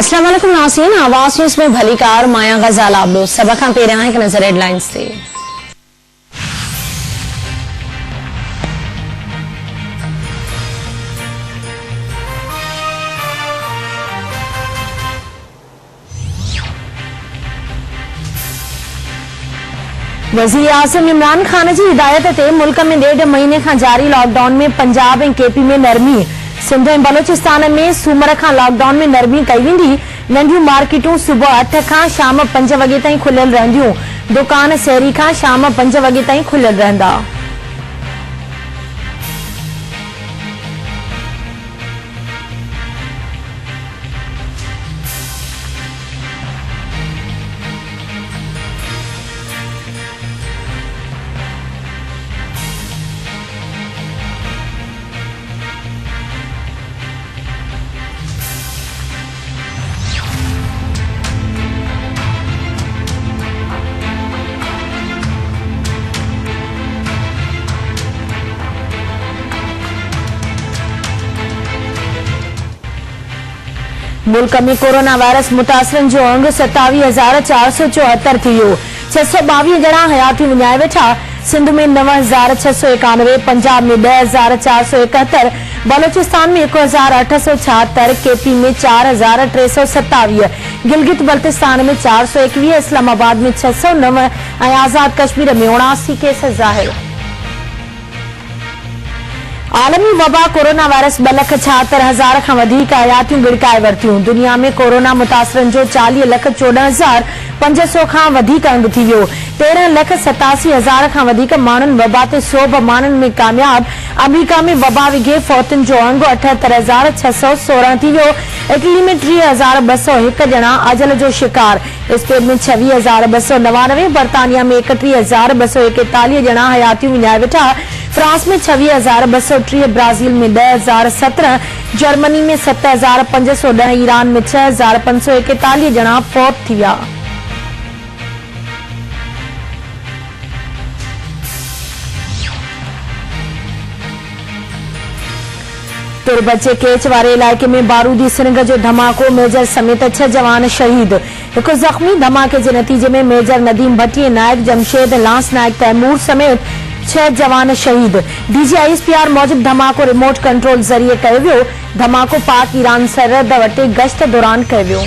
अस्सलाम वालेकुम नाज़रीन, आवाज़ न्यूज़ में भलीकार माया गजाल आप लोग सबक पे रहा है कि नजर हेडलाइंस से। वज़ीर आज़म इमरान खान जी हिदायत ते मुल्क में 1.5 महीने का जारी लॉकडाउन में पंजाब ऐं केपी में नरमी, सिंध ऐं बलोचिस्तान में सूमर का लॉकडाउन में नरमी कई वेंदी। नंढियूं मार्केटूं सुबुह 8 खां शाम 5 वगे ताईं खुलियल रहंदियूं। दुकान सहरी खां शाम 5 वगे ताईं खुलियल रहंदा। मुल्क में कोरोना वायरस मुतासरन जो अंग 27,474 थी वियो। 622 ॼणा हयाती विञाए वेठा। सिंध में 9,691, पंजाब में 10,471, बलोचिस्तान में 1,876, केपी में 4,327, गिलगित बल्तिस्तान में 421, इस्लामाबाद में 609 ऐं आजाद कश्मीर में 79 केस ज़ाहिर। आलमी वबा कोरोना वायरस 2,76,000 खां वधीक हयातियूं गिड़काए वरतियूं। दुनिया में कोरोना मुतासरन जो 40,14,500 खां वधीक अंग थी वियो। 13,87,000 खां वधीक माण्हुनि वबा ते 100 माण्हुनि में कामयाब। अमेरिका में वबा विघे फौतुनि जो अंग 78,616 थी वियो। इटली में 30,201 ॼणा अजल जो शिकार। स्पेन में 26,299, बर्तानिया में 31,241 ॼणा हयातियूं विञाए वेठा। फ्रांस में 26,230, ब्राजील में 10,017, जर्मनी में 7,510, ईरान में 6,541 ॼणा फौत थी विया। तुरबचे केच वारे इलाइके में बारूदी सिरंग जो धमाको, मेजर समेत 6 जवान शहीद, 1 जख्मी। धमाके के नतीजे में मेजर नदीम भट्टी, नायक जमशेद, लांस नायक तैमूर समेत 6 जवान शहीद। DGISPR मूजिब धमाको रिमोट कंट्रोल जरिए कयो वियो। धमाको पाक ईरान सरहद वटे गश्त दौरान कयो वियो।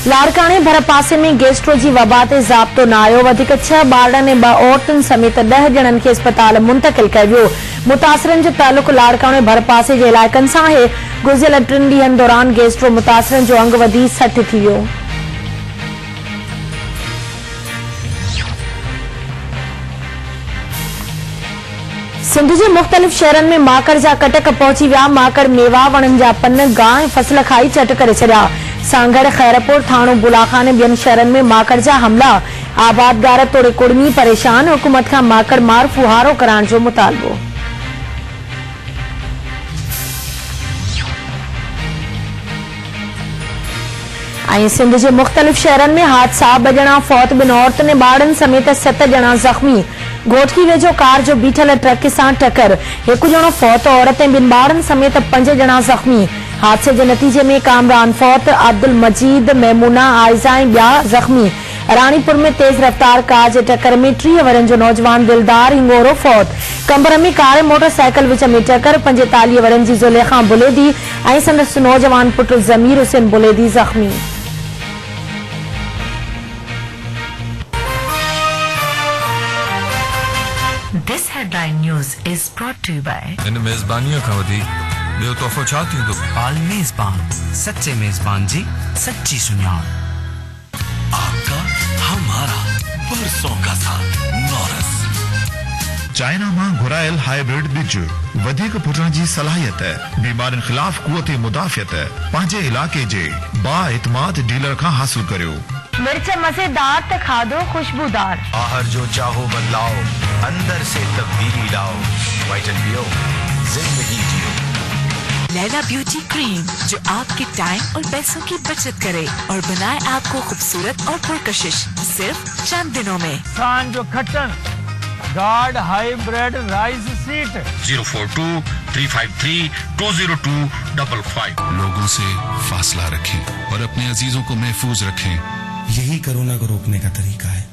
लाड़काणे भरपासे में गैस्ट्रो जी वबा ते ज़ाब्तो न आयो। वधीक 6 ॿारनि ऐं 2 औरतुनि समेत 10 ॼणनि खे अस्पताल मुंतक़िल कयो वियो। मुतासिरनि जो तालुक लाड़काणे भरपासे जे इलाइक़नि सां आहे। गुज़िरियल 3 ॾींहनि दौरान गैस्ट्रो मुतासिरनि जो अंग वधी 60 थी वियो। सिंध जे मुख़्तलिफ़ शहरनि में माकड़ जा कटक पहुची विया। माकड़ मेवा, वणनि जा पन, गांह ऐं फसल खाई चट करे छॾिया। सांगड़, खैरपुर, थाणो, बुलाखान ऐं ॿियनि शहरनि में माकड़ जा हमला। आबादगार तोड़े कुड़मी परेशान। हुकूमत खां माकड़ मार फुहारो कराइण जो मुतालबो। ऐं सिंध जे मुख़्तलिफ़ शहरनि में हादसा, 2 ॼणा फौत, 2 औरतुनि ऐं ॿारनि समेत 7 ॼणा ज़ख्मी। घोटकी वेझो कार जो बीठल ट्रक सां टकर, 1 ॼणो फौत, औरत ऐं 2 ॿारनि समेत 5 ॼणा ज़ख्मी। हादसे जे नतीजे में कामरान फौत, अब्दुल मजीद, मैमूना, आयजा ऐं ॿिया ज़ख्मी। रानीपुर में तेज रफ्तार कार जे टक्कर में 30 वरनि जो नौजवान दिलदार हिंगोरो फौत। कंबर में कार मोटरसाइकिल विच में टक्कर, 45 वरनि जी ज़ुलेखा बुलेदी ऐं संदसि नौजवान पुट ज़मीर हुसैन बुलेदी ज़ख्मी। This headline news is brought to you by इन मेज़बानियों का वधी ॿियो तोहफ़ो छा थींदो? आल मेज़बान, सच्चे मेज़बान जी सच्ची सुञाण। आपका हमारा परसों का साथ नौरस। चाइना मां घुरायल हाइब्रिड बिज वधीक फुटण जी सलाहियत, बीमारियुनि खिलाफ कुवत मुदाफ़ियत पंहिंजे इलाके जे बाएतमाद डीलर खां हासिल करियो। मिर्च मज़ेदार त खाधो खुशबूदार। बाहर जो चाहो बदलाओ, अंदर से तब्दीली लाओ। वाइटन पियो, जिंदगी जियो। लैला ब्यूटी क्रीम जो आपके टाइम और पैसों की बचत करे और बनाए आपको खूबसूरत और पुरकशिश सिर्फ चंद दिनों में। सांजो खट्टन गार्ड हाइब्रिड राइस सीट 042 353-202-55। लोगों से फासला रखें और अपने अजीजों को महफूज रखें। यही कोरोना को रोकने का तरीका है।